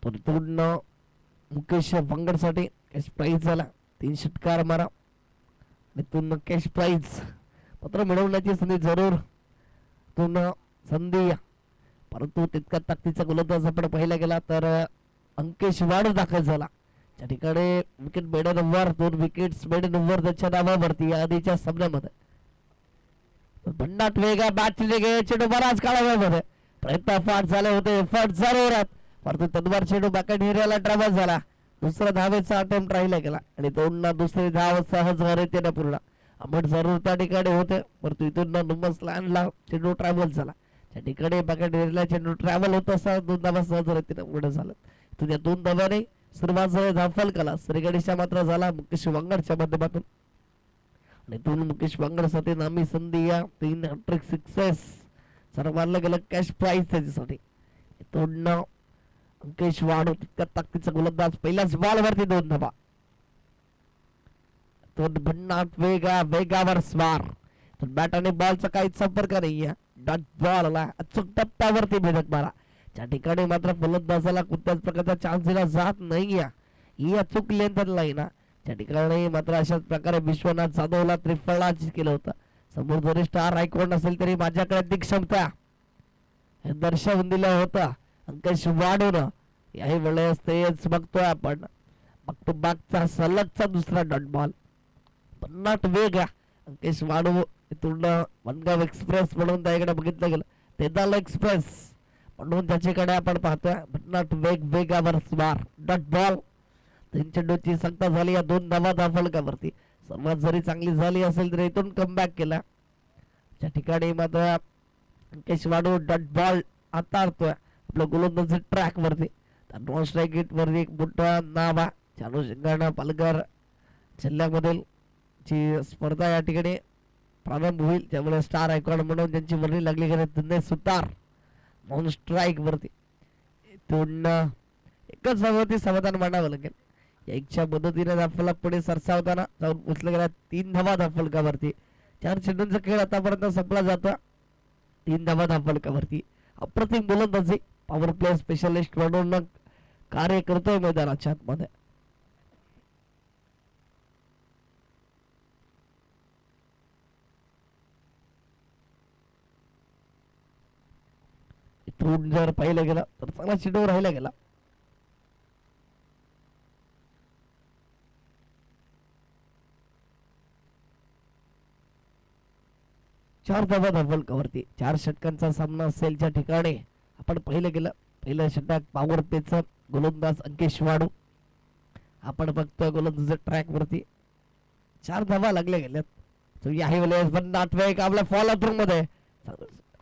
तो तिथून Mukesh वंगडसाठी cash price झाला. 3 षटकार मारा. तिथून कॅश प्राईज पत्र मिळवण्याची संधी जरूर संधी, परंतु तितका ताकदीचा गोलंदाज आपण पाहिला गेला तर अंकेश वाडू दाखल झाला. त्या ठिकाणी विकेट मेडनवर 2 विकेट्स मेडनवर त्याच्या नावावरती या आधीच्या सामन्यामध्ये. भन्नाट वेगा बॅटने गे चेंडू बराच काळामध्ये प्रयत्न फाट झाले होते, फाट जरूर परंतु तद्वार चेंडू बॅकेट एरियाला ट्रॅव्हल झाला. दुसरा धावेचा अटेम्प्ट राहिला गेला आणि 2 दुसरी धाव सहज रीतीने पूर्ण. आपण जरूर त्या ठिकाणी होते, परंतु इथून नुमस लँडला चेंडू ट्रॅव्हल झाला. त्या ठिकाणी बॅकेट एरियाला चेंडू ट्रॅव्हल होत असता 2 धावा सहज रीतीने पुढे झालं. इथून या 2 धाव्याने सुरुवात झाली धावफल कला श्रीगणेशा मात्र झाला मुकेश वांगडच्या माध्यमातून. आणि इथून मुकेश वांगडसाठी नामी संधी या 3 हॅट्रिक सिक्सेस सर्व मानलं गेलं कॅश प्राईज त्याच्यासाठी. इथून अंकेश वाडू तितका ताकदीचा गोलंदाज पहिल्याच बॉलवरती 2 धावा. तो भन्नाट वेगावर स्वार. बॅट आणि बॉलचा काहीच संपर्क नाही. डॉट बॉलला अचूक टप्प्यावरती भेदक मारा. त्या ठिकाणी मात्र फलंदाजाला कोणत्याच प्रकारचा चान्स दिला जात नाही. ही अचूक लेंथ लाईन. त्या ठिकाणी मात्र अशाच प्रकारे विश्वनाथ जाधवला त्रिफळाच केलं होतं. समोर जरी स्टार आयकॉन असेल तरी माझ्याकडे अधिक क्षमता हे दर्शवून दिलं होतं अंकेश वाडून. याही वेळेस तेच बघतोय आपण. बॅक टू बॅकचा सलगचा दुसरा डॉट बॉल. भन्नाट वेग अंकेश वाडू. इथून वनगाव एक्सप्रेस म्हणून त्याकडे बघितलं गेलं, तेदाल एक्सप्रेस म्हणून त्याच्याकडे आपण पाहतोय. भन्नाट वेगावर स्वार डॉट बॉल. 3 चेंडूची संख्या झाली या 2 धावा धावफलकावरती. सर्वात जरी चांगली झाली असेल तरी इथून कमबॅक केला. त्या ठिकाणी मात्र अंकेश वाडू डॉट बॉल हाताळतोय आपल्या गोलंदाजी ट्रॅक वरती. नॉन स्ट्राईक गेट वरती एक मोठा नाव चालू शिंगाणा पालघर जिल्ह्यामधील जी स्पर्धा या ठिकाणी प्रारंभ होईल त्यामुळे स्टार आयकॉन म्हणून त्यांची वर्णी लागली गेली दिनेश सुतार नॉन स्ट्राईक वरती. इथून एकच धावावरती समाधान मानावं लागेल. या इच्छा मदतीने धावफलक पुढे सरसावताना जाऊन पोचलं गेला 3 धावा धावफलकावरती. 4 चेंडूंचा खेळ आतापर्यंत संपला जातो 3 धावा धावफलकावरती. अप्रतिम गोलंदाजी पॉवर प्ले स्पेशलिस्ट म्हणून कार्य करतोय मैदानाच्या आतमध्ये. इथून जर पाहिलं गेलं तर चांगला चेंडू राहिला गेला. चार धावा धावफलकावरती 4 षटकांचा सामना असेल. ज्या ठिकाणी आपण पाहिलं गेलं पहिलं षटक पॉवर प्लेचं गोलंदाज अंकेश वाडू. आपण बघतोय गोलंदाज ट्रॅक वरती 4 धावा लागल्या गेल्यात. तो याही वेळेस भन्नाट वेग आपल्या फॉलो थ्रू मध्ये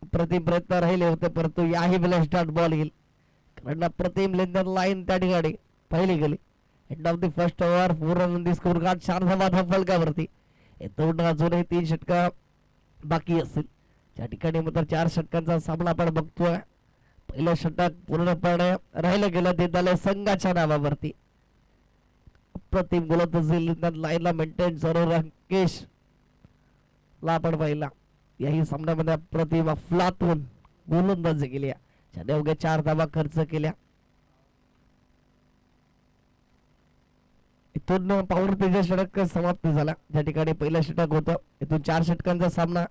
अप्रतिम प्रयत्न राहिले होते, परंतु याही वेळेस डॉट बॉल येईल कारण अप्रतिम लेंदर लाईन त्या ठिकाणी पाहिली गेली. End of the first over 4 run score card 4 धावा धावफलकावरती. इथून अजूनही 3 षटक बाकी असतील. त्या ठिकाणी मात्र 4 षटकांचा सामना आपण बघतोय. पहिलं षटक पूर्णपणे राहिलं गेलं देताले संघाच्या नावावरती. अप्रतिम गोलंदाजी लाईनला मेंटेन जरूर अंकेश ला आपण पाहिला. याही सामन्यामध्ये अप्रतिम अफलातून गोलंदाजी केली. ज्याने अवघ्या 4 धावा खर्च केल्या. इथून पॉवर प्लेचा षटक समाप्त झाला. ज्या ठिकाणी पहिलं षटक होतं इथून 4 षटकांचा सामना.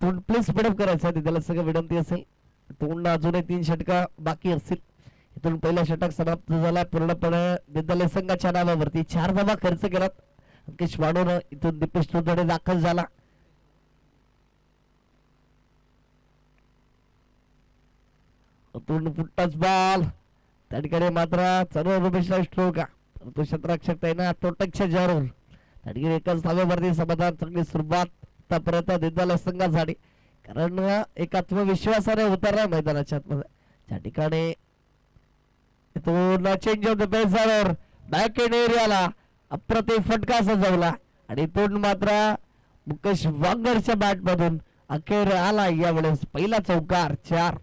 तोंड प्लीज स्पीडअप करायचं त्याला सगळं विनंती असेल. तोंड अजूनही 3 षटका बाकी असतील. इथून पहिला षटक समाप्त झाला पूर्णपणे विद्यालय संघाच्या नावावरती. 4 धावा खर्च केला अंकेश वाडून. इथून दीपेश तोंडे दाखल झाला. इथून फुटटच बॉल त्या ठिकाणी मात्र सर्व रमेशला स्ट्रोक तो क्षेत्ररक्षक त्याने प्रोटेक्शन जरूर त्या ठिकाणी एकाच धावेवरती समाधान. चांगली सुरुवात आतापर्यंत विद्यालय संघासाठी कारण एक आत्मविश्वासाने उतरला मैदानाच्या आतमध्ये. त्या ठिकाणी चेंज ऑफ द पेस झाल्यावर बॅक इन एरियाला अप्रतिम फटका सजवला आणि इथून मात्र मुकेश वांगडच्या बॅट मधून अखेर आला यावेळेस पहिला चौकार 4.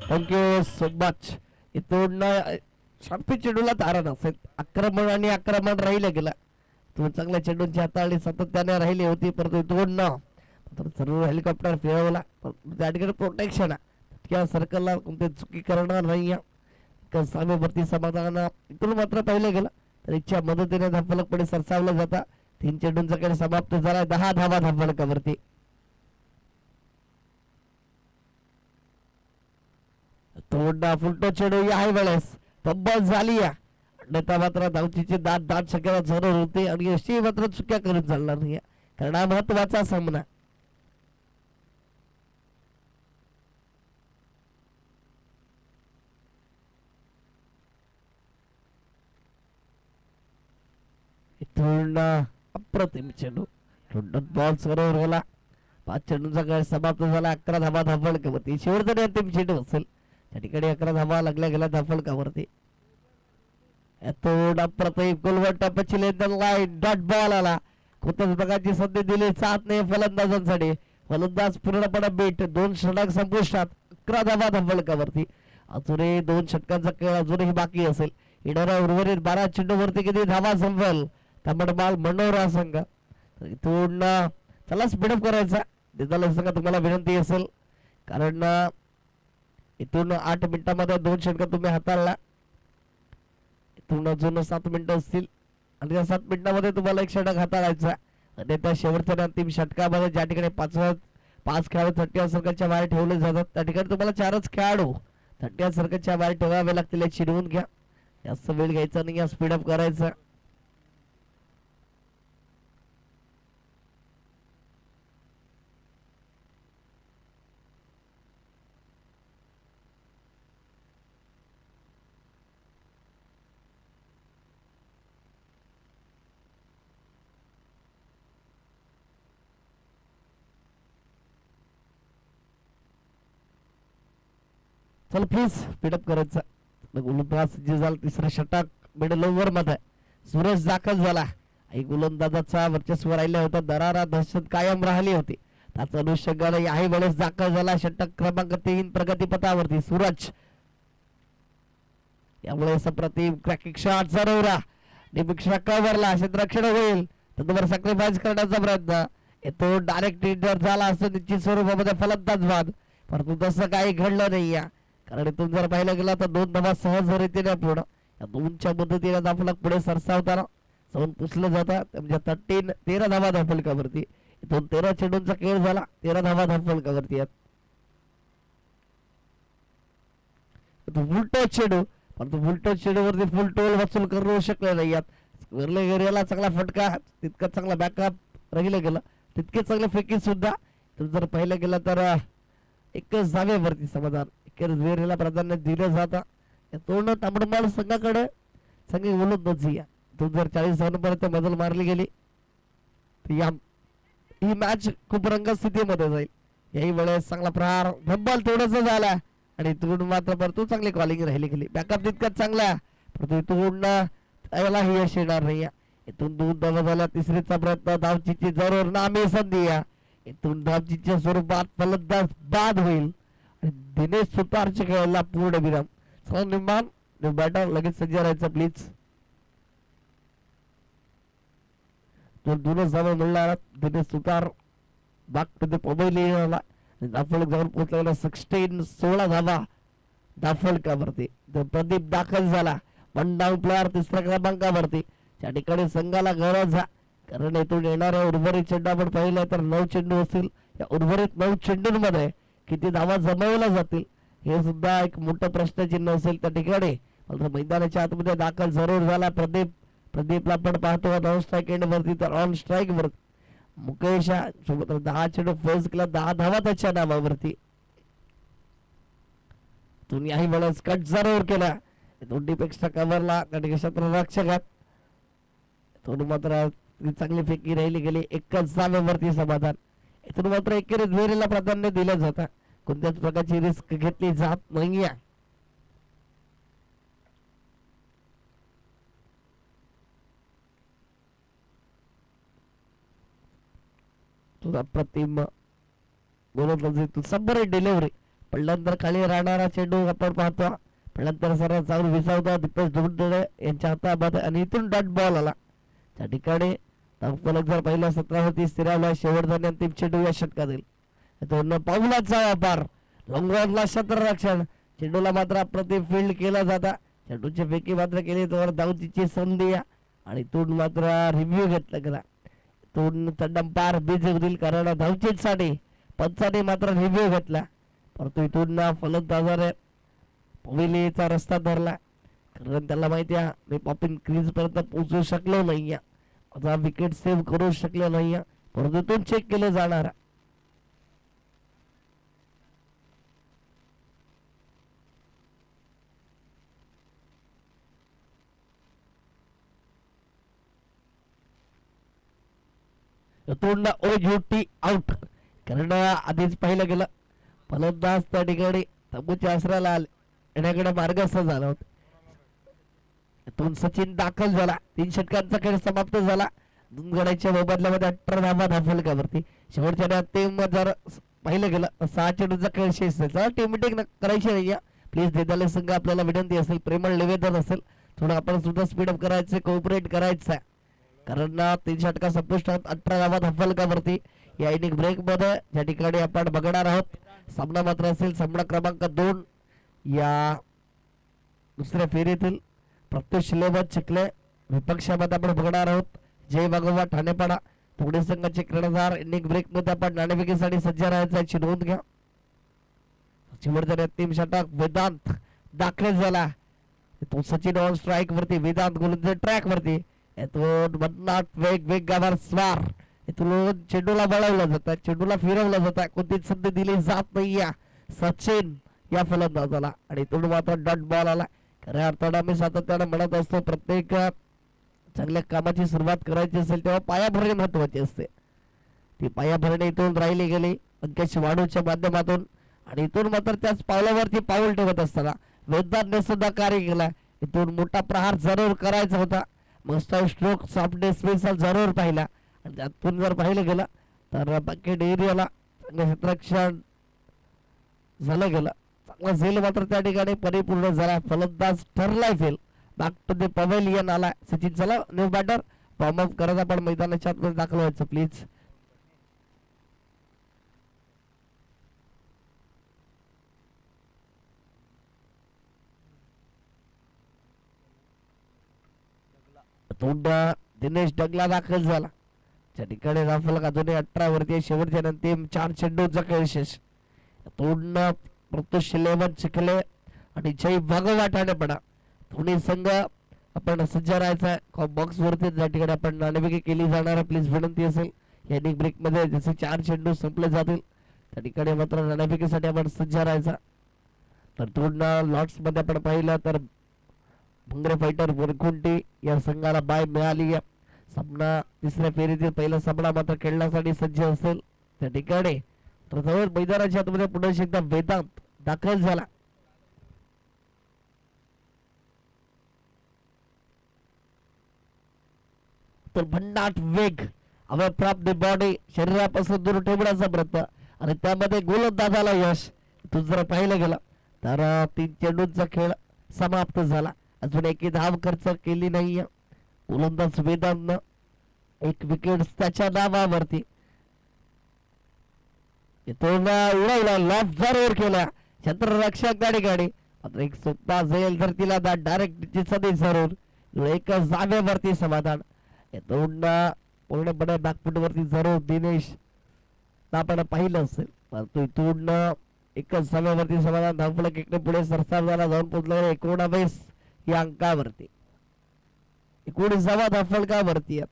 Thank you so much. इथून शार्पी चेंडूला तारा नसेल, आक्रमण राहिले गेला. तो चांगल्या चेंडूंची हाताळणी सातत्याने राहिली होती, परंतु इथून सर्व हेलिकॉप्टर फिरवला. त्या ठिकाणी प्रोटेक्शन त्या सर्कलला कोणते चुकी करणार नाही. सामेवरती समाधान इथून मात्र पाहिलं गेलं तर इच्छा मदतीने धाफलक पुढे सरसावलं जाता. 3 चेंडूंचा खेळ समाप्त झाला. 10 धावा धाफलकावरती. तोडा फुलटो चेंडू या वेळेस तब्बल झाली या. अन्यथा मात्र धावचीची दाद शक्यता जरूर होती आणि अशी मात्र चुक्या करून चालणार नाही, कारण हा महत्वाचा सामना. इथून अप्रतिम चेंडू बॉल बरोबर गेला. 5 चेंडूंचा खेळ समाप्त झाला. 11 धावा धाफलकावरती. शेवटचा अंतिम चेंडू असेल त्या ठिकाणी 11 धावा लागल्या गेल्या धाफलकावरती. अप्रतिम गोलवर टप्प्याची लाईन डॉट बॉल आला. कोणत्याच प्रकारची संधी दिली साथ नाही फलंदाजांसाठी. फलंदाज पूर्णपणे बीट. 2 षटक संपुष्टात. 11 धावा धाफलकावरती. अजूनही 2 षटकांचा खेळ अजूनही बाकी असेल. येणाऱ्या उर्वरित 12 चेंडूवरती किती धावा संपेल तांबडमाल मनोरा संघ. इथून चला स्पीडअप करायचा दिदाला संघ तुम्हाला विनंती असेल, कारण इथून 8 मिनिटांमध्ये 2 षटक तुम्ही हाताळला. इथून अजून 7 मिनिटं असतील आणि त्या 7 मिनिटांमध्ये तुम्हाला 1 षटक हाताळायचा. आणि त्या शेवटच्या अंतिम षटकामध्ये ज्या ठिकाणी 5 खेळाडू 30 सर्कलच्या बाहेर ठेवले जातात त्या ठिकाणी तुम्हाला 4च खेळाडू 30 सर्कलच्या बाहेर ठेवावे लागतील. याची नोंद घ्या. जास्त वेळ घ्यायचा नाही, स्पीडअप करायचा. चल प्लीज स्पीडअप करायचा. गोलंदाज जे झाला तिसरा षटक मिडल ओव्हर मध्ये सुरेश दाखल झाला. आई गोलंदाजाचा वर्चस्व राहिला होता. दरारा दहशत कायम राहिली होती. त्याचा अनुषंगाने याही वेळेस दाखल झाला. षटक क्रमांक 3 प्रगतीपथावरती सूरज. यामुळे अप्रतिम क्रॅकिंग शॉट जरूर निमिक्षा कव्हरला क्षेत्ररक्षण होईल. तत्वर सॅक्रिफाईस करण्याचा प्रयत्न येतो. डायरेक्ट इंटर झाला असं निश्चित स्वरूपामध्ये फलंदाज बाद, परंतु तसं काही घडलं नाही. कारण इथून जर पाहिलं गेलं तर 2 धावा सहज रीतीने पूर्ण. या 2च्या मदतीने धाफलक पुढे सरसावताना जाऊन पुसलं जातं. म्हणजे 13 धावा धाफलकावरती. इथून 13 चेंडूंचा खेळ झाला. 13 धावा धाफलकावरती आहेत. उलटो चेंडू, परंतु उलटो चेंडूवरती फुल टोल वसूल करू शकले नाही. गेला चांगला फटका, तितका चांगला बॅकअप राहिलं गेलं, तितके चांगले फेकी सुद्धा. जर पाहिलं गेलं तर एकच धावेवरती समाधान. वेरेला प्राधान्य दिलं जातं. तोंड तांबडमाल संघाकडे संघी गोलंदाज 2040 रनपर्यंत बदल मारली गेली. ही मॅच खूप रंगस्थितीमध्ये जाईल. याही वेळेस चांगला प्रहार धब्बल थोडस झाला आणि इथून मात्र परंतु चांगली कॉलिंग राहिली गेली. बॅकअप तितकाच चांगला, परंतु इथून त्याला ही यश येणार नाही. इथून 2 धावा झाल्या. तिसरीचा प्रयत्न धावचीची जरूर नामी संधी. इथून धावचीच्या स्वरूपात फलंदाज बाद होईल. दिनेश सुतारच्या खेळाला पूर्ण विराम. चला निमान बॅटर लगेच सज्ज राहायचं प्लीज. दोनच धावा मिळणार. दिनेश सुतार बागमध्ये पोबईली दाफलक जाऊन पोहोचलेला 16 धावा दाफलकावरती. प्रदीप दाखल झाला. 1 डाऊन प्लेअर 3ऱ्या क्रमांकावरती. त्या ठिकाणी संघाला गरज आहे, कारण इथून येणाऱ्या उर्वरित चेंडू आपण पाहिलं तर 9 चेंडू असतील. या उर्वरित 9 चेंडूंमध्ये किती धावा जमवल्या जातील हे सुद्धा एक मोठं प्रश्नचिन्ह असेल त्या ठिकाणी. मैदानाच्या आतमध्ये दाखल जरूर झाला प्रदीपला आपण पाहतो नॉन स्ट्राईक एंड वरती, तर ऑन स्ट्राईक वर मुकेश सोबत 10 चेंडू फेस केला. 10 धावा त्याच्या नावावरती. याही वेळेस कट जरूर केला. 2 डीपेक्षा कव्हरला क्षेत्ररक्षकात. थोडी मात्र चांगली फेकी राहिली गेली. एकच धावेवरती समाधान. इथून मात्र एकेरी दुहेरीला प्राधान्य दिलं जातं, कोणत्याच प्रकारची रिस्क घेतली जात नाहीये. तुझा प्रतिम गोलंदाजी सबरी डिलिव्हरी पडल्यानंतर खाली राहणारा चेंडू आपण पाहतो. पडल्यानंतर सर्वात चांगलं विसावता दीपेश धुंडळे यांच्या हातामध्ये आणि इथून डॉट बॉल आला. त्या ठिकाणी फलक जर पहिल्या 17वरती स्थिरावला, शेवटचा अंतिम चेंडू या षटकातील पाऊलाचा व्यापार लॉंगॉनला क्षेत्ररक्षण, चेंडूला मात्र अप्रतिम फील्ड केला जाता. चेंडूची फेकी मात्र केली तर धावतीची संधी आणि तून मात्र रिव्ह्यू घेतला गेला. तून तडंपार बीज होतील कारण धावचीसाठी पंचाने मात्र रिव्ह्यू घेतला, परंतु इथून फलंदाजाने पवेलीचा रस्ता धरला कारण त्याला माहिती आहे मी पॉपिंग क्रीज पर्यंत पोहोचू शकलो नाहीये, माझा विकेट सेव्ह करू शकलो नाहीये, परंतु इथून चेक केले जाणार. ओयूटी आउट कारण आधीच पाहिलं गेलं फलंदाज त्या ठिकाणी तंबूच्या आसऱ्याला येण्याकडे मार्गस्थ झाला होता. इथून सचिन दाखल झाला, 3 षटकांचा खेळ समाप्त झाला. 2 गड्याच्या मोबदल्यामध्ये 18 धावा धाफलकावरती. शेवटच्या अंतिम जर पाहिलं गेलं 6 चेंडूचा खेळ शेष टीम मिटिंग करायची नाही. प्लीज देदाले संघ आपल्याला विनंती असेल, प्रेमळ निवेदन असेल, थोडं आपण सुद्धा स्पीडअप करायचं, कोऑपरेट करायचं कारण 3 षटका संपुष्टात 18 धावा धाफलकावरती. या इनिंग ब्रेक मध्ये ज्या ठिकाणी आपण बघणार आहोत सामना मात्र असेल सामना क्रमांक 2 या दुसऱ्या फेरीतील प्रत्युष लेबत चिखले विपक्षामध्ये आपण बघणार आहोत. जय भगवा ठाणेपाडा थोडे संघाचे क्रीडागार इनिंग ब्रेक मध्ये आपण नाणेफेकीसाठी सज्ज राहायचं याची नोंद घ्या. शेवटच्या अंतिम षटक वेदांत दाखल झाला, तो सचिन ऑन स्ट्राईक वरती, वेदांत गोलंदाज ट्रॅक वरती, वेगावर स्वार, इथून चेंडूला वळवलं जातं, चेंडूला फिरवलं जातं, कोणतीच संधी दिली जात नाहीये सचिन या फलंदाजाला आणि इथून मात्र डॉट बॉल आला. खऱ्या अर्थाने आम्ही सातत्याने म्हणत असतो प्रत्येक चांगल्या कामाची सुरुवात करायची असेल तेव्हा पायाभरणी महत्वाची असते. ती पायाभरणी इथून राहिली गेली अंकेश वाढूच्या माध्यमातून आणि इथून मात्र त्याच पावलावरती पाऊल ठेवत असताना वेदांतने सुद्धा कार्य केला. इथून मोठा प्रहार जरूर करायचा होता, मस्त स्ट्रोक सॉफ्ट डिस्मिसल जरूर पाहिला आणि त्यातून जर पाहिलं गेलं तर बकेट एरियाला चांगलं क्षेत्ररक्षण झालं गेलं, चांगला झेल मात्र त्या ठिकाणी परिपूर्ण झाला. फलंदाज ठरलाय fail, back to the pavilion आला सचिन. चला न्यू बॅटर वॉर्म अप करत आपण मैदानाच्या आतमध्ये दाखल व्हायचं प्लीज. दिनेश डगला दाखल झाला, त्या ठिकाणी राफल अजूनही 18 वरती. शेवटच्या अंतिम 4 चेंडूचा खेळ शेष. तोंड प्रत्युष लेवन चिखले आणि जय भगवा ठाणेपाडा दोन्ही संघ आपण सज्ज राहायचा बॉक्स वरती त्या ठिकाणी आपण नाणेफेकी केली जाणार. प्लीज विनंती असेल या इनिंग ब्रेक मध्ये जसे 4 चेंडू संपले जातील त्या ठिकाणी मात्र नाणेफेकीसाठी आपण सज्ज राहायचा. तर तोंड लॉट्स मध्ये आपण पाहिलं तर भंगरे फायटर वरकुंटी या संघाला बाय मिळाली. सामना तिसऱ्या फेरीतील पहिला सामना मात्र खेळण्यासाठी सज्ज असेल त्या ठिकाणी. तर जवळ मैदानाच्या आतमध्ये पुन्हा एकदा वेदांत दाखल झाला. तर भन्नाट वेग हवे प्राप्त बॉडी शरीरापासून दूर ठेवण्याचा प्रयत्न आणि त्यामध्ये गोलंदाजाला यश. तू जर पाहिलं गेलं तर 3 चेंडूंचा खेळ समाप्त झाला, अजून एक धाव खर्च केली नाहीये. गोलंदाज वेदांत 1 विकेट त्याच्या नावावरती. उडवला लॉफ जरूर केला क्षेत्ररक्षक त्या ठिकाणी मात्र एक सुट्टा जाईल तर तिला डायरेक्ट सदी जरूर एक जागेवरती समाधान. पूर्णपणे बॅकफुट वरती जरूर दिनेश आपण पाहिलं असेल, परंतु इथून एकच जागेवरती समाधान. धावफलक इकडे पुढे सरसाव झाला, जाऊन पोहोचला 19 या अंकावरती. 19वा धावफलकावरती आहेत.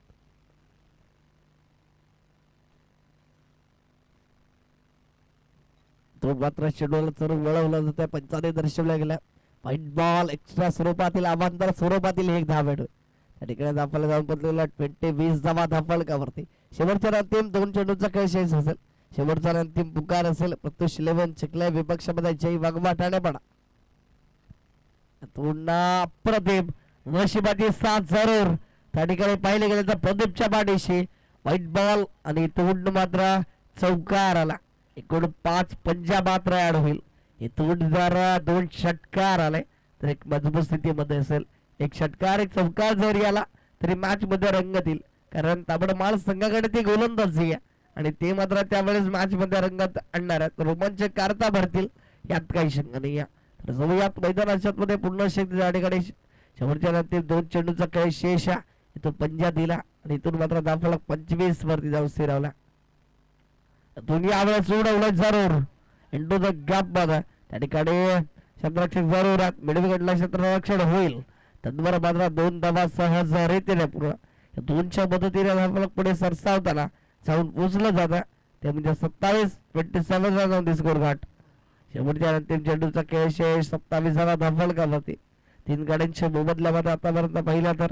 तो मात्र शेड्यूल चढून वळवला जातोय, पंचाने दर्शवल्या गेल्या. व्हाईट बॉल एक्स्ट्रा स्वरूपातील अवांतर स्वरूपातील एक धाव भेट त्या ठिकाणी धावफलक जाऊन पोहोचलेला 20 धावा धावफलकावरती. शेवटच्या अंतिम 2 चेंडूचा खेळ शेष असेल. शेवटचा आणि अंतिम पुकार असेल प्रत्युष 11 चिखले विपक्षामध्ये जय वाघोबा ठाणेपाडा. पुन्हा अप्रतिम नशिबाची साथ जरूर त्या ठिकाणी पाहिले गेले तर प्रदीपच्या पाठीशी व्हाईट बॉल आणि तोंड मात्र चौकार आला. एकूण 5 पंजा मात्र ऍड होईल. इथून जर 2 षटकार आले तर एक मजबूत स्थितीमध्ये असेल. एक षटकार एक चौकार जरी आला तरी मॅच मध्ये रंगत येईल, कारण ताबडमाळ संघाकडे ती गोलंदाजी आहे आणि ते मात्र त्यावेळेस मॅच मध्ये रंगत आणणार आहेत. रोमांचक कारता भरतील यात काही शंका नाही. तर जाऊयात मैदानाच्या मध्ये पूर्ण शक्ती त्या ठिकाणी शेवटच्या नंतर 2 चेंडूचा खेळ शेष आहे. इथून पंजा दिला आणि इथून मात्र धावफलक 25 वरती जाऊन स्थिरावला. दोन्ही यावेळेस उडवलं जरूर इंटू द गॅप मध्ये त्या ठिकाणी क्षेत्ररक्षक जरूर आहेत. मिडविकेटला क्षेत्ररक्षण होईल तद्वारा मात्र 2 धावा सहज रीतीने पूर्ण 2च्या मदतीने धावफलक पुढे सरसावताना जाऊन पोचलं जातं. ते म्हणजे 27-27 रन स्कोर गाठ. शेवटच्या अंतिम चेंडूचा खेळ शेष 27 धावफलकावरती 3 गाड्यांच्या मोबदल्यामध्ये आतापर्यंत पाहिला तर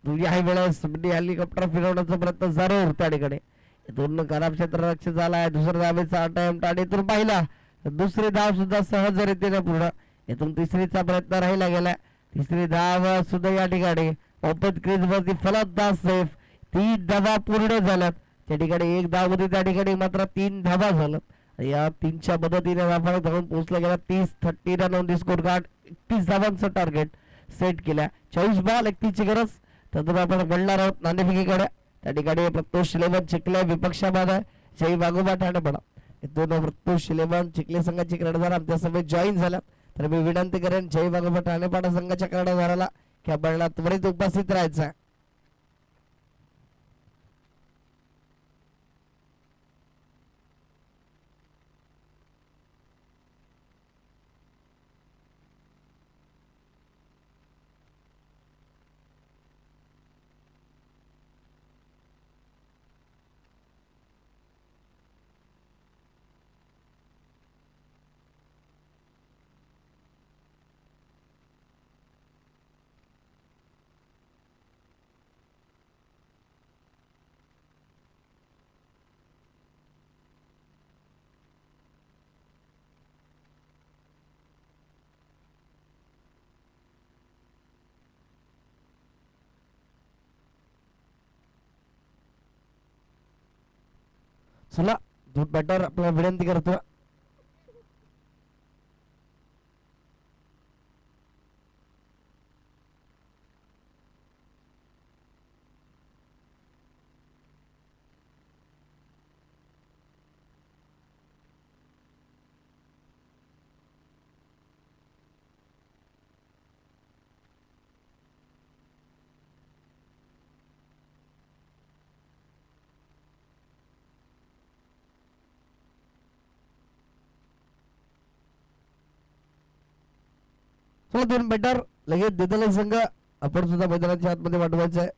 दुसऱ्या वेळेस हेलिकॉप्टर फिरवण्याचा प्रयत्न जरूर त्या ठिकाणी इथून खराब क्षेत्ररक्षक झालाय. दुसऱ्या धावेचा अटेम्प्ट आणि इथून पाहिला दुसरी धाव सुद्धा सहज रीतीने पूर्ण. इथून तिसरीचा प्रयत्न राहिला गेला. तिसरी धाव सुद्धा या ठिकाणी ओपन क्रीज वरती फलंदाज सेफ. 3 धावा पूर्ण झाल्यात. त्या ठिकाणी 1 धाव होती त्या ठिकाणी मात्र 3 धावा झाल्यात. या 3च्या मदतीने धावा धरून पोहोचला गेला 30 run on the score card. 31 धावांचं टार्गेट सेट केल्या. 24 बॉल 31 ची गरज. तर आपण बोलणार आहोत नाणेफेकीकडे. त्या ठिकाणी प्रत्युष 11 चिखले विपक्षामध्ये जय वाघोबा ठाणेपाडा. इथून प्रत्युष 11 चिखले संघाची कर्णधार आमच्या समेत जॉईन झाला. तर मी विनंती करेन जय वाघोबा ठाणेपाडा संघाच्या कर्णधाराला की आपल्याला त्वरित उपस्थित राहायचं आहे. चला दूध बॅटर आपल्याला विनंती करतो. चला 2 बॅटर लगेच देदले संघ आपण सुद्धा मैदानाच्या आतमध्ये वाढवायचं आहे.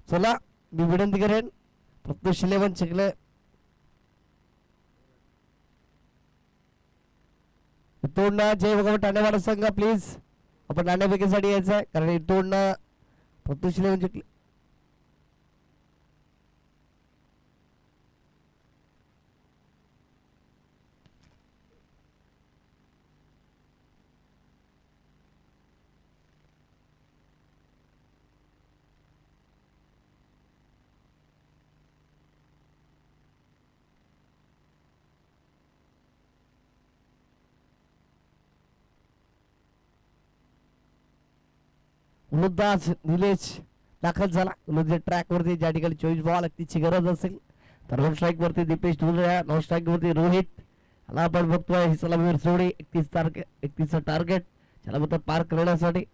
चला मी विनंती करेन प्रत्युष 11 चिखले इथून जय वाघोबा ठाणेपाडा संघ प्लीज आपण नाणेफेकीसाठी यायचं आहे, कारण इथून प्रत्युष 11 चिखले गोलंदाज निलेश दाखल झाला गोलंदाज ट्रॅक वरती, ज्या ठिकाणी 24 बॉल तिची गरज असेल तर वन स्ट्राईक वरती दीपेश धुंदळे, नॉन स्ट्राईक वरती रोहित. याला आपण बघतोय ही सलामीवर जोडी 31 टार्गेट त्याला म्हणतात पार करण्यासाठी.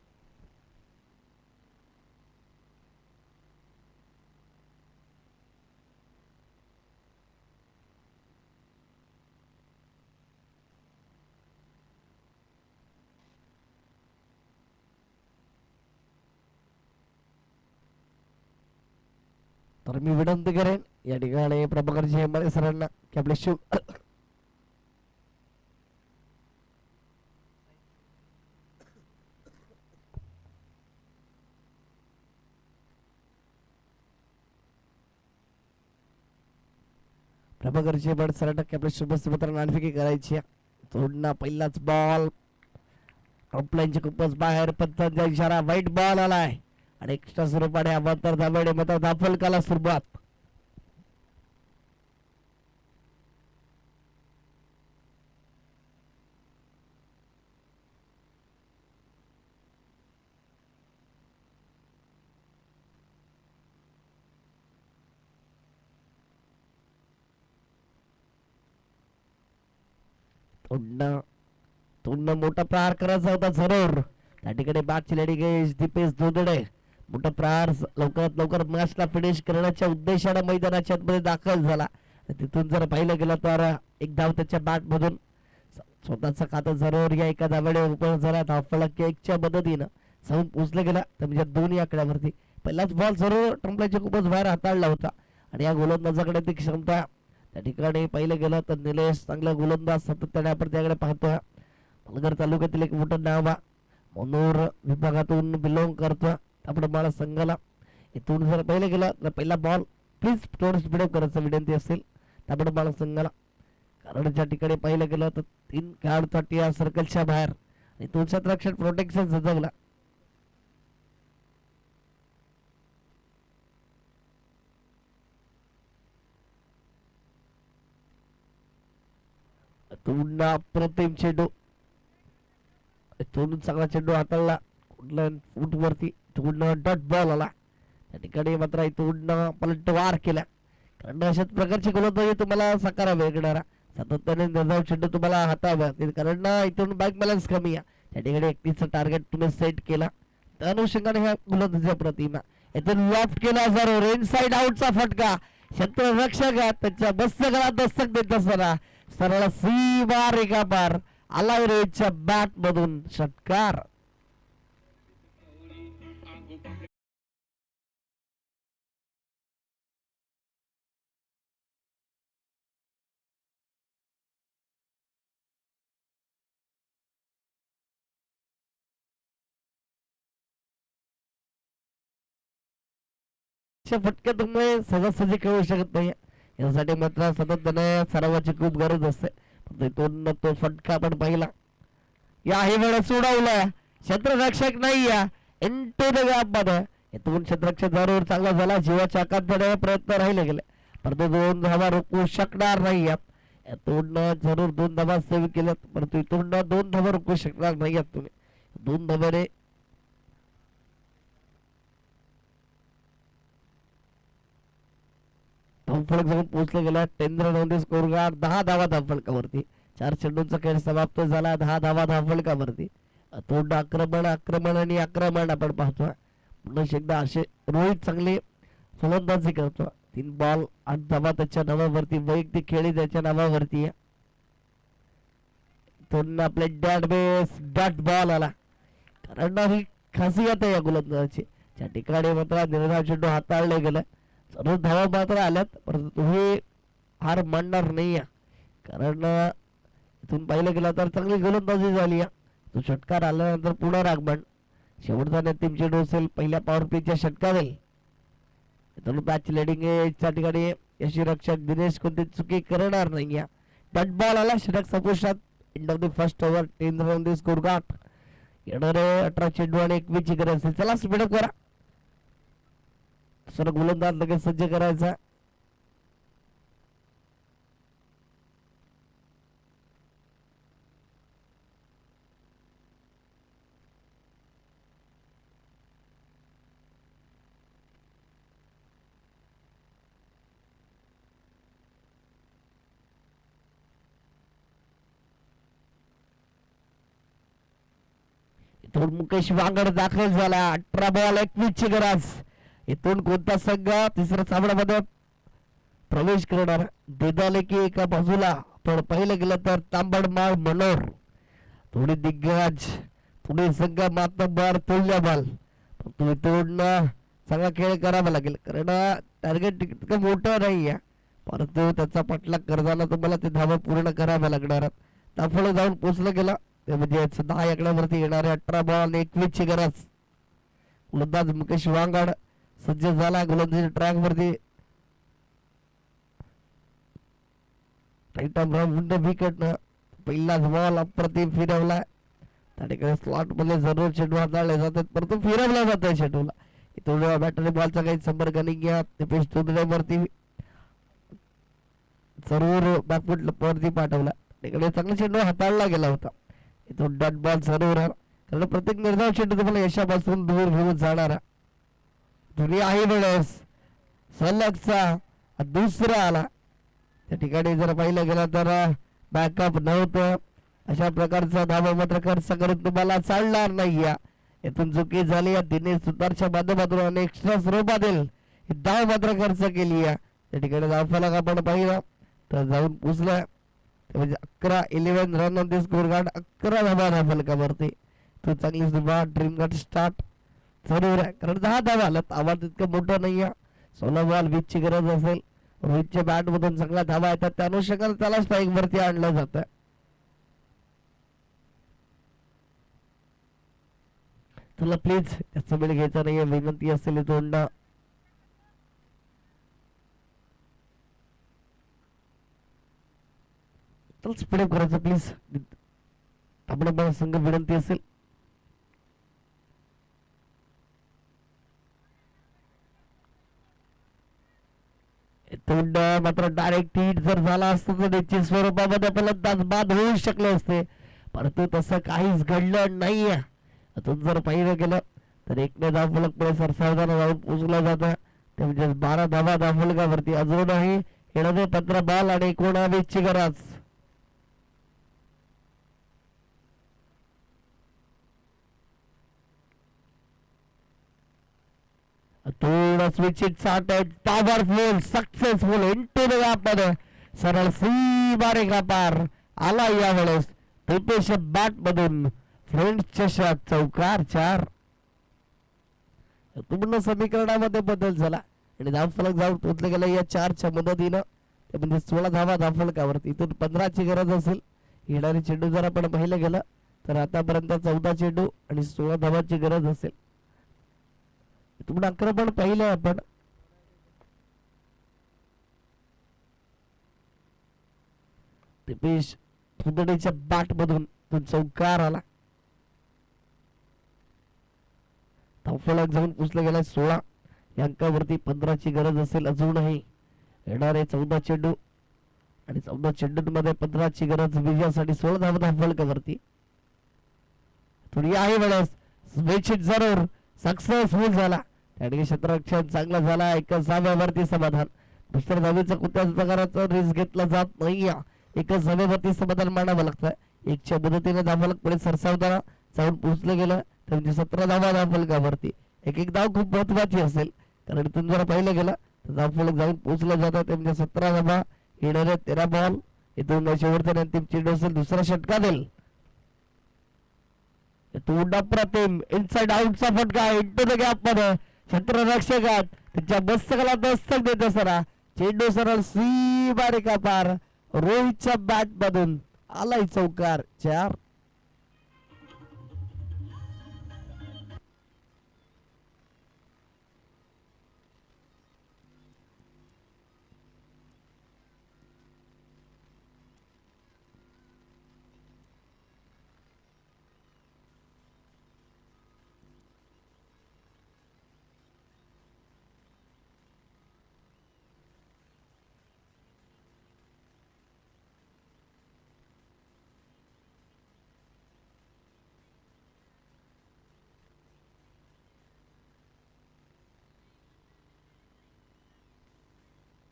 तर मी विनंती करेन या ठिकाणी प्रभाकरजी हेमारे सरांना की आपले शिव प्रभाकरजी हेमारे सरांना की आपल्या शुभस्मित्रांना नाणफेकी करायची. तोडणं पहिलाच बॉल ऑफलाईनच्या खूपच बाहेर, पत्तांचा इशारा, वाईट बॉल आलाय आणि एक्स्ट्रा स्वरूपाने अमातर दाबेडे मात्र दाफलकाला सुरुवात. तोडणं तोडणं मोठा प्रहार करायचा होता जरूर. त्या ठिकाणी बॅटची लेडी गेज दीपेश धुंदळे मोठा प्रहार लवकरात लवकर मॅचला फिनिश करण्याच्या उद्देशाने मैदानाच्या आतमध्ये दाखल झाला. तिथून जर पाहिलं गेलं तर एक धाव त्याच्या बॅट मधून स्वतःचा खातं जरूर या एका धावेने ओपन झाला. धावफलक एकच्या मदतीनं जाऊन पोहोचलं गेला तर म्हणजे दोन्ही आकड्यावरती पहिलाच बॉल जरूर ट्रम्पल्याच्या खूपच बाहेर हाताळला होता आणि या गोलंदाजाकडे ती क्षमता. त्या ठिकाणी पाहिलं गेलं तर निलेश चांगला गोलंदाज सातत्याने आपण त्याकडे पाहतोय. पालघर तालुक्यातील एक मोठं नाव मनोर विभागातून बिलॉंग करतो आपण मला संघाला. इथून जर पाहिलं गेलं तर पहिला बॉल प्लीज थोडं स्पीड अप करायचं विनंती असेल आपण मला संघाला, कारण ज्या ठिकाणी पाहिलं गेलं तर 3 खेळाडूसाठी या सर्कलच्या बाहेर आणि 2 क्षेत्ररक्षण प्रोटेक्शन सजवला. तुंडा अप्रतिम चेंडू, इथून चांगला चेंडू हाताळला फूट वरती, इथून डॉट बॉल आला. त्या ठिकाणी मात्र इथून पलटवार केला. कारण अशाच प्रकारची गोलंदाजी तुम्हाला साकारावी लागणार, सातत्याने निर्धाव चेंडू तुम्हाला हाताळावा, कारण इथून बॅक बॅलन्स कमी आहे. त्या ठिकाणी 31चा टार्गेट तुम्ही सेट केला त्या अनुषंगाने ह्या गोलंदाजीच्या प्रतिमा. इथून लॉफ्ट केला जरूर, इनसाइड आउटचा फटका, क्षेत्ररक्षक त्याच्या मस्तकाला दस्तक देत असताना सरळ सीमा रेखा पार आला रोहितच्या बॅट मधून षटकार. फटक्यामुळे सहजासहजी खेळू शकत नाही, यासाठी मात्र सातत्याने सरावाची खूप गरज असते. तिथून तो फटका आपण पाहिला, याही वेळेस सोडवला, क्षेत्ररक्षक नाही इंटू द गॅप मध्ये. इथून क्षेत्ररक्षक जरूर चांगला झाला, जीवाच्या आकांक्षाने प्रयत्न राहिले गेले परंतु 2 धावा रोखू शकणार नाही. इथून जरूर 2 धावा सेव्ह केल्यात परंतु इथून 2 धावा रोखू शकणार नाही तुम्ही. 2 धावाने धावफलक जाऊन पोहोचले गेला. टेंद्र नोंदी स्कोर गार्ड 10 धावा धावफलकावरती, 4 चेंडूंचा खेळ समाप्त झाला, 10 धावा धावफलकावरती. तोंड आक्रमण आक्रमण आणि आक्रमण आपण पाहतोय. पुन्हा एकदा असे रोहित चांगले फलंदाजी करतो. 3 बॉल 8 धावा त्याच्या नावावरती, वैयक्तिक खेळी त्याच्या नावावरती. आपले डॅट बेस डॉट बॉल आला, कारण ही खासियत आहे या गोलंदाजाची. त्या ठिकाणी मात्र निर्धाव चेंडू हाताळले गेले, सर्व धावा मात्र आल्यात परंतु तुम्ही हार मानणार नाही, कारण इथून पाहिलं गेलं तर चांगली गोलंदाजी झाली. तो षटकार आल्यानंतर पुनरागमन, शेवटचा अंतिम चेंडू असेल पहिल्या पॉवर प्लेच्या षटकावेळी. इथून मॅच लिडिंग त्या ठिकाणी यष्टीरक्षक दिनेश कोणती चुकी करणार नाही. डॉट बॉल आला, षटक संपुष्टात. End of the first over, 10 run the score गाठ. येणारे 18 चेंडू आणि 21 ची गरज असेल. चला स्पीडअप करा, सर गोलंदाज लगेच सज्ज करायचा. इथून मुकेश वांगड दाखल झाला. 18 बॉल 21 ची गरज. इथून कोणता संघ तिसऱ्या सामन्यामध्ये प्रवेश करणार? देदाले की एका बाजूला, पण पहिलं गेलं तर तांबडमाळ मनोर. थोडी दिग्गज पुढे संघ मातबर तुल्यबल. पण इथून चांगला खेळ करावा लागेल, कारण टार्गेट इतकं मोठं नाही आहे, परंतु त्याचा पाठलाग करताना तुम्हाला ते धावा पूर्ण कराव्या लागणार. ताफळ जाऊन पोचलं गेलं ते म्हणजे 10 आकड्यावरती येणारे 18 बॉल 21 ची गरज. गोलंदाज मुकेश वांगड सज्ज झाला गोलंदाजी ट्रॅक वरती. विकेट पहिलाच बॉल अप्रतिम फिरवला. त्या ठिकाणी स्लॉट मध्ये जरूर चेंडू हाताळले जातात, परंतु फिरवला जातोय चेंडूला. इथून बॅटरी बॉलचा काही संपर्क नाही घ्या. दिपेश वरती जरूर बॅकफुट वरती पाठवला. तिकडे चांगला चेंडू हाताळला गेला होता. इथून डॉट बॉल जरूर, कारण प्रत्येक निर्धाव चेंडू तुम्हाला यशापासून दूर घेऊन जाणारा. दुनिया आहे वेळेस सलगचा दुसरा आला. त्या ठिकाणी जर पाहिलं गेलं तर बॅकअप नव्हतं. अशा प्रकारचा धावा मात्र खर्च करून तुम्हाला चालणार नाही. यातून चुकी झाली. दिनेश सुतारच्या माध्यमातून एक्स्ट्रा स्वरूपातील धाव मात्र खर्च केली. त्या ठिकाणी धाव फलक आपण पाहिला तर जाऊन पुसला, म्हणजे 11 run on the score card. 11 धावा धाव फलकावरती. तो चांगली सुरुवात, ड्रीम गार्ड स्टार्ट जरूर आहे, कारण 10 धावा आलात. आवाज इतकं मोठं नाही आहे. 16 बॉल 20 ची गरज असेल. रोहितच्या बॅट मधून चांगल्या धावा येतात, त्या अनुषंगाने त्याला स्ट्राईक वरती आणलं जातं. तुला प्लीज त्याचा वेळ घ्यायचा नाहीये, विनंती असेल इथून. स्पीडअप करायचं प्लीज, आपल्या संघ विनंती असेल. मात्र डायरेक्ट हिट जर झाला असता तर निश्चित स्वरूपामध्ये फलंदाज बाद होऊ शकले असते, परंतु तसं काहीच घडलं नाहीये. अजून जर पाहिलं गेलं तर एकने धाव फलक पुढे सरसावताना जाऊन पोचला जातं, ते म्हणजे 12 धावा धाव फलकावरती. अजूनही येणारे 15 बॉल आणि 19 ची गरज. थोडं switch it started powerful successful into the gap मध्ये सरळ सीमारे पार आला यावेळेस दिपेश बॅट मधून. फ्रेंड्स चषक चौकार 4. पूर्ण समीकरणामध्ये बदल झाला आणि धावफलक जाऊन पोचले गेला या 4च्या मदतीनं, ते म्हणजे 16 धावा धावफलकावरती. इथून 15 ची गरज असेल. येणारी चेंडू जर आपण पाहिलं गेलं तर आतापर्यंत 14 चेंडू आणि 16 धावांची गरज असेल. तुम्हाला आक्रमण पाहिलं आपण. दिपेश फुदडीच्या बॅट मधून चौकार आला. धावफलक जाऊन पुसला गेला 16 या अंकावरती. 15 ची गरज असेल अजूनही. येणारे 14 चेंडू आणि 14 चेंडूंमध्ये 15 ची गरज विजयासाठी. 16 धावा धावफलकावरती. थोडी आहे वेळेस स्विच इट जरूर सक्सेसफुल झाला. त्या ठिकाणी क्षेत्ररक्षण चांगला झाला. 1 धाव्यावरती समाधान. दुसऱ्या धावेचा कुठल्याच प्रकाराचा रिस्क घेतला जात नाही. 1 धावेवरती समाधान मानावं लागतं. 1च्या मदतीने धावफलक पुढे सरसावताना जाऊन पोहोचलं गेलं तर म्हणजे 17 धावा धावफलकावरती. एक धाव खूप महत्वाची असेल, कारण इथून जर पाहिलं गेलं तर धावफलक जाऊन पोहोचलं जातं, ते म्हणजे 17 धावा. येणारे 13 बॉल. इथून शेवटचा अंतिम चेंडू असेल दुसरा षटका देईल. अप्रतिम इनसाइड आउटचा फटका इंटू द गॅप मध्ये. क्षेत्ररक्षकात त्याच्या मस्तकाला दस्तक देत असताना चेंडू सरळ सीमारेखा पार. रोहितच्या बॅट मधून आलाय चौकार 4.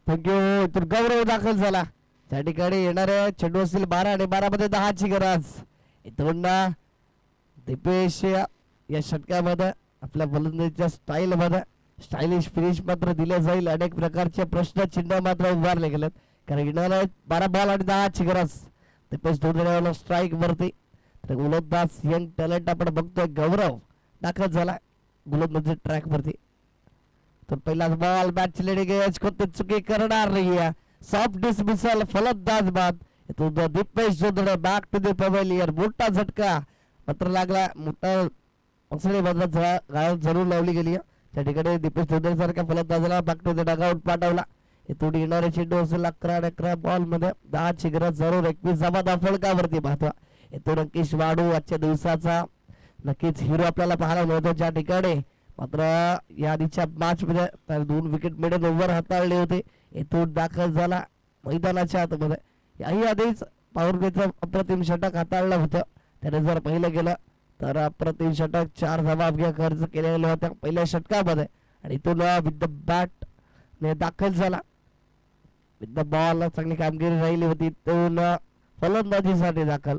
थँक्यू. तर गौरव दाखल झाला. त्या ठिकाणी येणाऱ्या चेंडू असतील 12 आणि 12 मध्ये 10 ची गरज. इथून दिपेश या षटकामध्ये आपल्या फलंदाजीच्या स्टाईल मध्ये स्टायलिश फिनिश मात्र दिले जाईल. अनेक प्रकारचे प्रश्न चिन्ह मात्र उभारले गेलेत कारण येणारा 12 बॉल आणि 10 गरज दीपेश धोडरेवाला स्ट्राईक वरती. तर गोलंदाज यंग टॅलेंट आपण बघतोय गौरव दाखल झाला गोलंदाजी ट्रॅक वरती. तर पहिलाच बॉल बॅट लेडी गेज कोणती चुकी करणार नाहीये. सॉफ्ट डिसमिसल फलंदाज बाद Deepesh Jondhale back to the pavilion. मोठा झटका मात्र लागला. मोठा गायब जरूर लावली गेली. त्या ठिकाणी दीपेश जोंधळे सारख्या फलंदाजाला बॅक टू द डगआउट पाठवला. इथून येणारे चेंडू असेल 11 बॉल मध्ये 10 गरज जरूर 21 फलकावरती पाहतो. इथून अंकिश वाडू आजच्या दिवसाचा नक्कीच हिरो आपल्याला पाहायला मिळतो. ज्या ठिकाणी मात्र या आधीच्या मॅच मध्ये 2 विकेट मिडल ओव्हर हाताळले होते. इथून दाखल झाला मैदानाच्या आतमध्ये. याही आधीच पॉवर प्लेचं अप्रतिम षटक हाताळलं होतं. त्याने जर पहिलं गेलं तर अप्रतिम षटक 4 धावा अवघ्या खर्च केलेल्या होत्या पहिल्या षटकामध्ये. आणि इथून विथ द बॅट ने दाखल झाला. विथ द बॉल चांगली कामगिरी राहिली होती. इथून फलंदाजीसाठी दाखल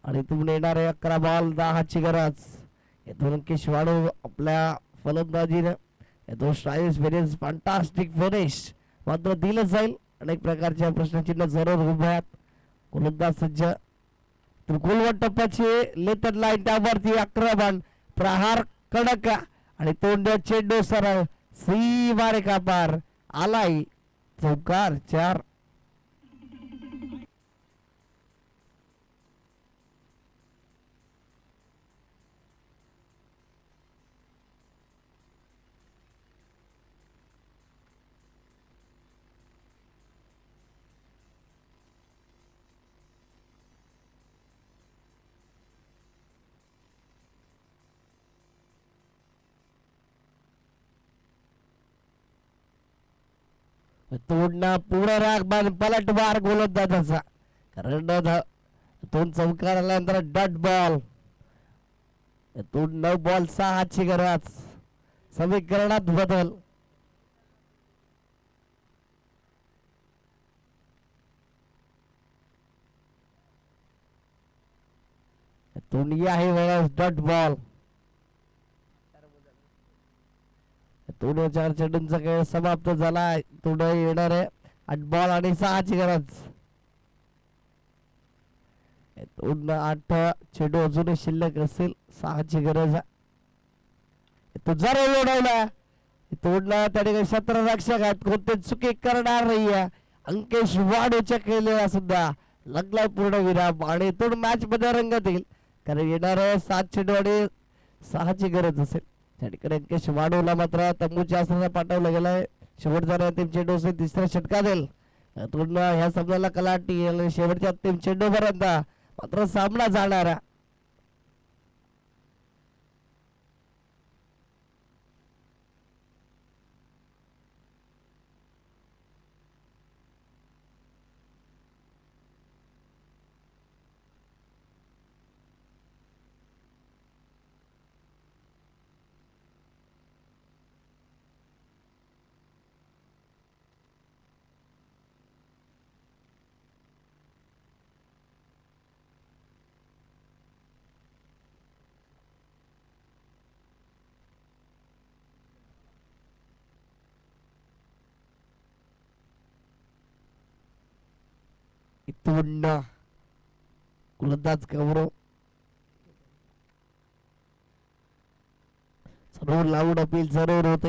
आणि इथून येणारे 11 बॉल 10 गरज. इथून अंकिश वाडू आपल्या फलंदाजीने इथून स्टायलिश फिनिश फॅन्टास्टिक फिनिश मात्र दिलं जाईल. अनेक प्रकारच्या प्रश्नचिन्ह जरूर उभे आहेत. गोलंदाज सज्ज गुलवट टप्प्याची लेटर लाईन त्यावरती आक्रमण प्रहार कडक आणि तोंड चेंडू सरळ सीमारेखा पार आलाय चौकार 4. तोडणं पूर्ण राग बांध पलटवार गोलंदाजाचा कारण दोन चौकार आल्यानंतर डॉट बॉल. तोड 9 बॉल 6 गरज. समीकरणात बदल. तोंडी आहे वेळेस डॉट बॉल. 4 चेंडूंचा खेळ समाप्त झाला. तोंड येणार आहे 8 बॉल आणि 6 गरज. 8 चेंडू अजूनही शिल्लक असेल 6 गरज. तो जरा ओढवला तोडला त्या ठिकाणी क्षेत्ररक्षक आहेत कोणते चुकी करणार नाहीये. अंकेश वाडूच्या खेळलेला सुद्धा लागला पूर्ण विराम आणि तो मॅच मध्ये रंगत येईल कारण येणार 7 चेंडू आणि 6 गरज असेल. त्या ठिकाणी अंकेश वाडूला मात्र तंबूच्या आसनाला पाठवलं गेलंय. शेवटचा अंतिम चेंडू असेल 3ऱ्या षटकात येईल. ह्या सामन्याला कलाटी आणि शेवटच्या अंतिम चेंडू पर्यंत मात्र सामना जाणारा. इथून गोलंदाज गौरव जरूर लावून अपील जरूर होते.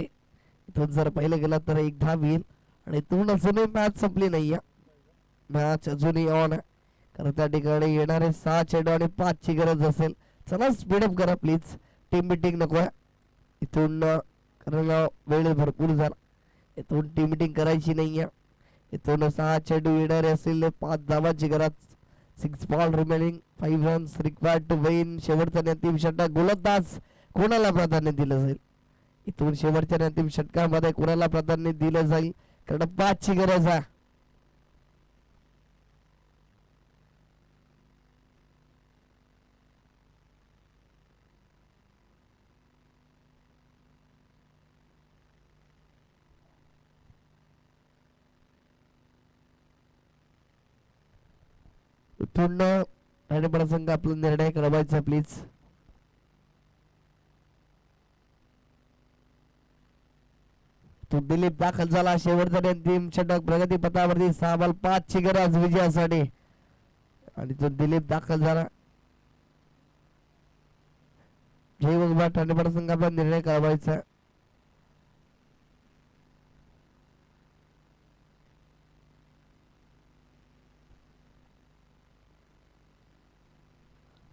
इथून जर पहिले गेला तर 1 धाव येईल आणि इथून अजूनही मॅच संपली नाहीये. मॅच अजूनही ऑन आहे कारण त्या ठिकाणी येणारे 6 चेंडू आणि 5 गरज असेल. चला स्पीडअप करा प्लीज. टीम मीटिंग नको आहे इथून कारण वेळ भरपूर झाला. इथून टीम मीटिंग करायची नाहीये. इथून 6 चेंडू येणारे असेल 5 धावांची गरज. 6 ball remaining 5 runs required to win. शेवटचा अंतिम षटक गोलंदाज कोणाला प्राधान्य दिलं जाईल. इथून शेवटच्या अंतिम षटकामध्ये कोणाला प्राधान्य दिलं जाईल कारण 5 गरज आहे. पूर्ण संघ आपला निर्णय कळवायचा प्लीज. इथून दिलीप दाखल झाला. शेवटचा आणि अंतिम षटक प्रगती पथावरती 6 बॉल 5 ची गरज विजयासाठी आणि तो दिलीप दाखल झाला. जय उजवा ठाणे संघाचा निर्णय कळवायचा.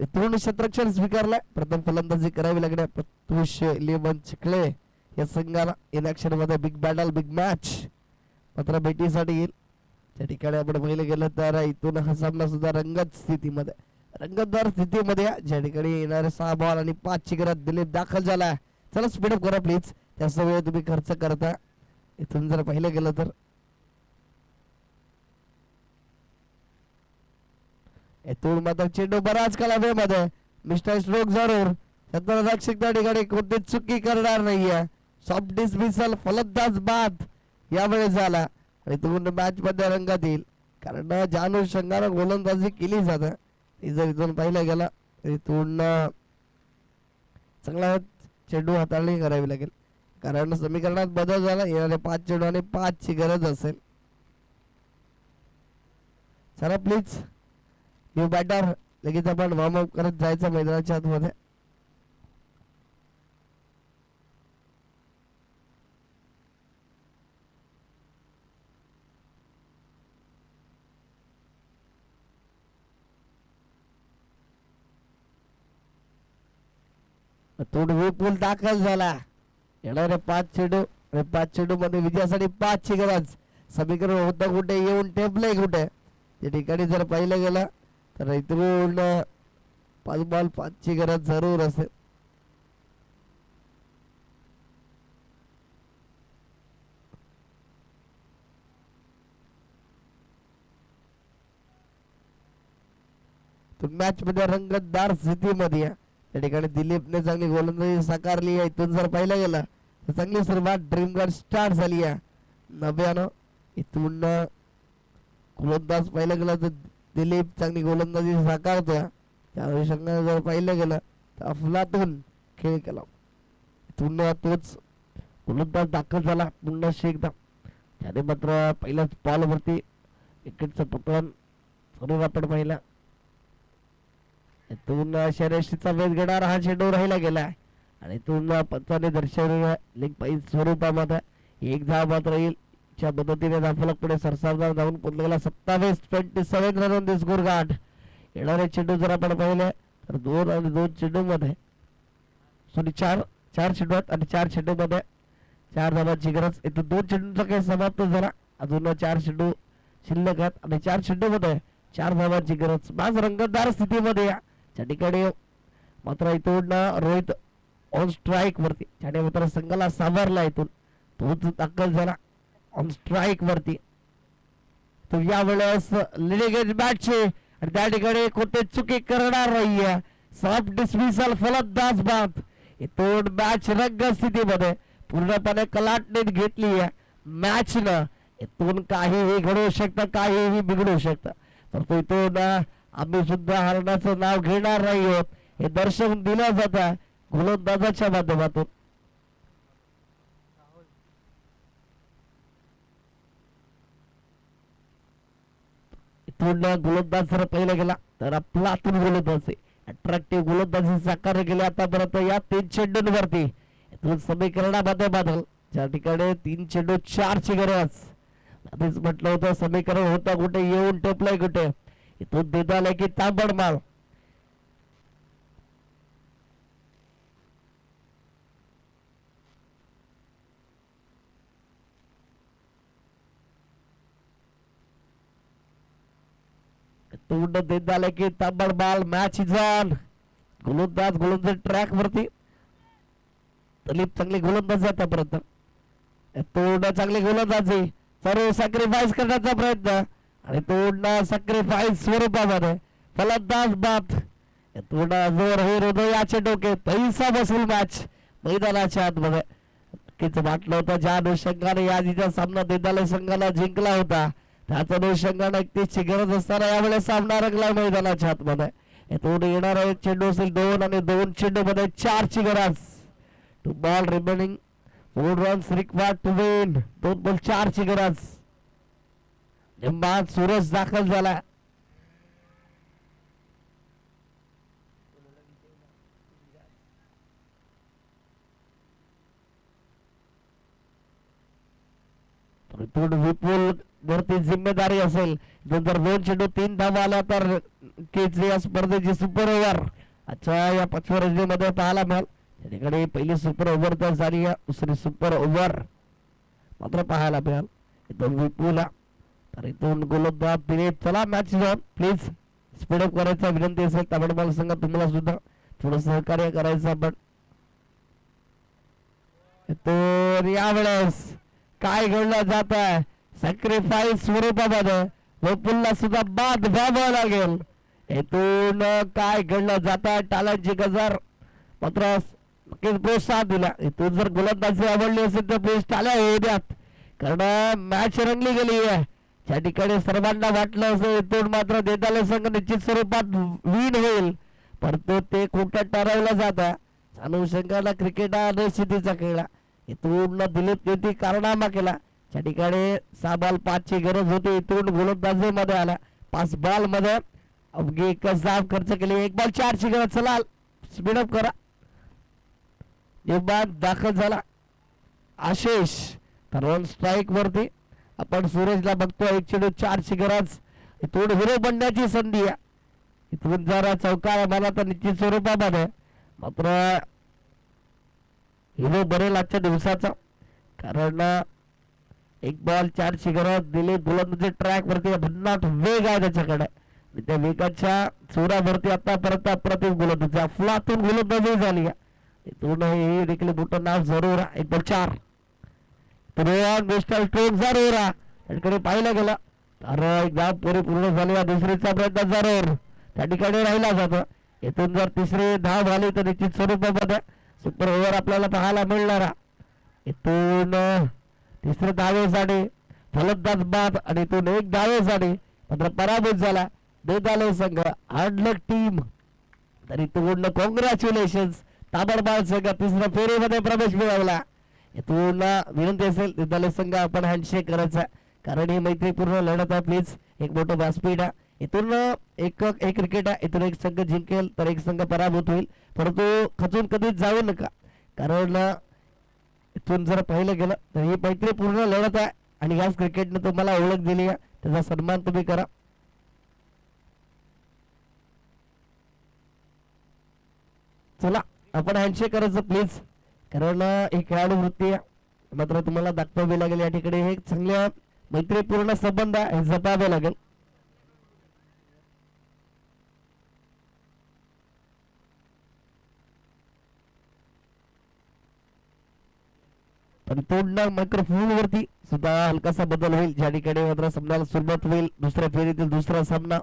इथून क्षेत्ररक्षण स्वीकारलाय. प्रथम फलंदाजी करावी लागणार प्रत्युष लेमन चिखळे या संघाला. इन ऍक्शन मध्ये बिग बॅटल बिग मॅच मात्र भेटीसाठी येईल. त्या ठिकाणी आपण पाहिलं गेलं तर इथून हा सामना सुद्धा रंगतदार स्थितीमध्ये ज्या ठिकाणी येणारे 6 बॉल आणि 5 ची गरज. दिलीप दाखल झाला. चला स्पीडअप करा प्लीज. जास्त वेळ तुम्ही खर्च करता. इथून जर पाहिलं गेलं तर इथून मात्र चेंडू बराच काळ हवेमध्ये. मिस्टर स्ट्रोक जरूर क्षेत्ररक्षक त्या ठिकाणी कोणतीच चुकी करणार नाहीये. सॉफ्ट डिसमिसल फलंदाज बाद यावेळेस झाला आणि इथून मॅच मध्ये रंगात येईल. कारण ज्या अनुषंगाने गोलंदाजी केली जाते ती जर इथून पाहिलं गेला इथून चांगला चेंडू हाताळणी करावी लागेल. कारण समीकरणात बदल झाला. येणारे 5 चेंडू आणि 5 ची गरज असेल. चला प्लीज यू बॅटर लगेच आपण वॉर्मअप करत जायचं मैदानाच्या आतमध्ये. पूल दाखल झाला. येणारे 5 चेंडू आणि 5 चेंडू मध्ये विजयासाठी 5 ची गरज. समीकरण होतं कुठे येऊन टेपलंय कुठे त्या ठिकाणी जर पाहिलं गेलं तर इथून 5 बॉल 5 ची गरज जरूर असेल. मॅच मध्ये रंगतदार स्थितीमध्ये त्या ठिकाणी दिलीपने चांगली गोलंदाजी साकारली आहे. इथून जर पाहिलं गेलं तर चांगली सुरुवात ड्रीम गर्ल स्टार्ट झाली आहे. 99 इथून गोलंदाज पाहिलं गेलं तर दिलीप चांगली गोलंदाजी साकारतोय. त्या अनुषंगाने जर पाहिलं गेलं तर अफलातून खेळ केला. इथून तोच गोलंदाज दाखल झाला पुन्हा एकदा. त्याने मात्र पहिल्याच बॉलवरती विकेटचं पतन जरूर आपण पाहिलं. इथून शर्यतीचा वेध घेणारा हा चेंडू राहिला गेला आणि इथून पंचाने दर्शवलेल्या लेग पाईस स्वरूपामध्ये एक धाव मात्र येईल. च्या मदतीने धावफलक पुढे सरसावदार धावून पोहोचलेला 27 रन ऑन द स्कोर गाठ. येणारे चेंडू जर आपण पाहिले तर 2 आणि 2 चेंडू मध्ये चार चेंडू आणि 4 चेंडू मध्ये 4 धावांची गरज. इथून 2 चेंडूचा काही समाप्त झाला. अजून 4 चेंडू शिल्लक आहेत आणि 4 चेंडू मध्ये 4 धावांची गरज. माझ रंगतदार स्थितीमध्ये त्या ठिकाणी मात्र इथून रोहित ऑन स्ट्राईक वरती त्याने मात्र संघाला सावरला. इथून तोच दाखल झाला ऑन स्ट्राईक वरती. तो यावेळेस लिडिंग मॅचचे आणि त्या ठिकाणी कोणते चुकी करणार नाहीये. सॉफ्ट डिसमिसल फलंदाज बाद. इथून मॅच रंग स्थितीमध्ये पूर्णपणे कलाटणीत घेतली आहे मॅच न. इथून काहीही घडू शकतं काहीही बिघडू शकतं. तर इथून आम्ही सुद्धा हरण्याचं नाव घेणार नाही आहोत हे दर्शवून दिलं जात आहे गोलंदाजाच्या माध्यमातून. इथून गोलंदाज जर पहिला गेला तर आपला आतून गोलंदाज अट्रॅक्टिव्ह गोलंदाजी साकार केली आतापर्यंत या 3 चेंडूंवरती. इथून समीकरणामध्ये बदल ज्या ठिकाणी 3 चेंडू 4 ची गरज. आधीच म्हटलं होतं समीकरण होतं कुठे येऊन टोपलंय कुठे. इथून देता आलाय की तांबड माल. तोंड देत आलाय की तांबड माल. Match is on. गोलंदाज ट्रॅक वरती. दिलीप चांगली गोलंदाज आतापर्यंत. तोंड चांगली गोलंदाजी सर्व सॅक्रिफाईस करण्याचा प्रयत्न आणि तोंड सॅक्रिफाईस स्वरूपामध्ये फलंदाज बाद. तोंड जोर हे हृदयाचे डोके पैसा बसून मॅच मैदानाच्या आतमध्ये नक्कीच वाटलं होतं ज्या अनुषंगाने या आधीचा सामना देदाले संघाला जिंकला होता त्याच अनुषंगाने 31 ची गरज असताना यावेळेस सामना रंगला मैदानाच्या आतमध्ये. इथून येणारा चेंडू असेल 2 आणि 2 चेंडू मध्ये 4 ची गरज. 2 ball remaining 4 runs required to win. 2 ball 4 ची गरज. नेमबाज सूरज दाखल झाला. विपुल वरती जिम्मेदारी असेल. 2 चेंडू 3 धावा आल्या तर केची या स्पर्धेची सुपर ओव्हर अच्छा या 5व्या रजनीमध्ये पाहायला मिळाल. त्या ठिकाणी पहिली सुपर ओव्हर तर झाली. दुसरी सुपर ओव्हर मात्र पाहायला मिळाल. इथून विपुल तर इथून गोलंदाज दिलीप. चला मॅच ऑन प्लीज. स्पीडअप करायचा विनंती असेल तामिळनाडू संघ तुम्हाला सुद्धा थोडं सहकार्य करायचं. आपण तर यावेळेस काय घडलं जात आहे सॅक्रिफाईस स्वरूपामध्ये विपुलला सुद्धा बाद व्हावं लागेल. इथून काय घडलं जात आहे टाळ्यांची गजर मात्र नक्कीच प्रोत्साहन दिला. इथून जर गोलंदाजी आवडली असेल तर प्लीज टाळ्या होऊ द्यात कारण मॅच रंगली गेली आहे. ज्या ठिकाणी सर्वांना वाटलं असं इथून मात्र देताले संघ निश्चित स्वरूपात विन होईल परंतु ते खोटं ठरवलं जातं. अनुषंगाला क्रिकेट हा अनिश्चितीचा खेळ. इथून दिलीप नेती कारनामा केला. त्या ठिकाणी 6 बॉल 5 ची गरज होती. इथून गोलंदाजी मध्ये आला. 5 बॉल मध्ये अवघी 1 धाव खर्च केली. 1 बॉल 4 ची गरज. चला स्पीडअप करा. नेमबाज दाखल झाला आशिष तर रन स्ट्राईक वरती आपण सूरजला बघतो. 1 चेंडू 4 ची गरज. इथून हिरो बनण्याची संधी आहे. इथून जरा चौकार मला तर निश्चित स्वरूपामध्ये मात्र हिरो बरेल आजच्या दिवसाचा कारण 1 बॉल 4 ची गरज. दिलीप गोलंदाजी ट्रॅक वरती भन्नाट वेग आहे त्याच्याकडे. त्या वेगाच्या चोरावरती आतापर्यंत अप्रतिम गोलंदाजी अफलातून गोलंदाजी झाली. इथून ही देखील मोठं नाव जरूर. 1 बॉल 4 मिस्टर स्ट्रोक जरूर त्याकडे पाहिलं गेलं तर एकदा पूर्ण झाली. दुसरीचा प्रयत्न जरूर त्या ठिकाणी राहिला जातो. इथून जर तिसरी धाव झाली तर निश्चित स्वरूपामध्ये सुपर ओव्हर आपल्याला पाहायला मिळणार. इथून तिसऱ्या धावेसाठी फलंदाज बाद आणि इथून 1 धावेसाठी मात्र पराभूत झाला देदाले संघ. हार्डलक टीम तर इथून कॉंग्रॅच्युलेशन ताबडबाद संघ 3ऱ्या फेरीमध्ये प्रवेश मिळवला. इथून विनंती असेल देदाले संघ आपण हँडशेक करायचा कारण ही मैत्रीपूर्ण लढत आहे. प्लीज एक मोठं व्यासपीठ आहे. इथून एक क्रिकेट आहे. इथून एक संघ जिंकेल तर एक संघ पराभूत होईल परंतु खचून कधीच जाऊ नका कारण इथून जर पाहिलं गेलं तर ही मैत्रीपूर्ण लढत आहे आणि याच क्रिकेटने तुम्हाला ओळख दिली आहे त्याचा सन्मान तुम्ही करा. चला आपण हँडशेक करायचं प्लीज कारण ही खेळाडू वृत्ती आहे मात्र तुम्हाला दाखवावी लागेल. या ठिकाणी हे चांगल्या मैत्रीपूर्ण संबंध हे जपावे लागेल. पण पूर्ण मायक्रोफोन वरती सुद्धा हलकासा बदल होईल ज्या ठिकाणी मात्र सामन्याला सुरुवात होईल. दुसऱ्या फेरीतील दुसरा सामना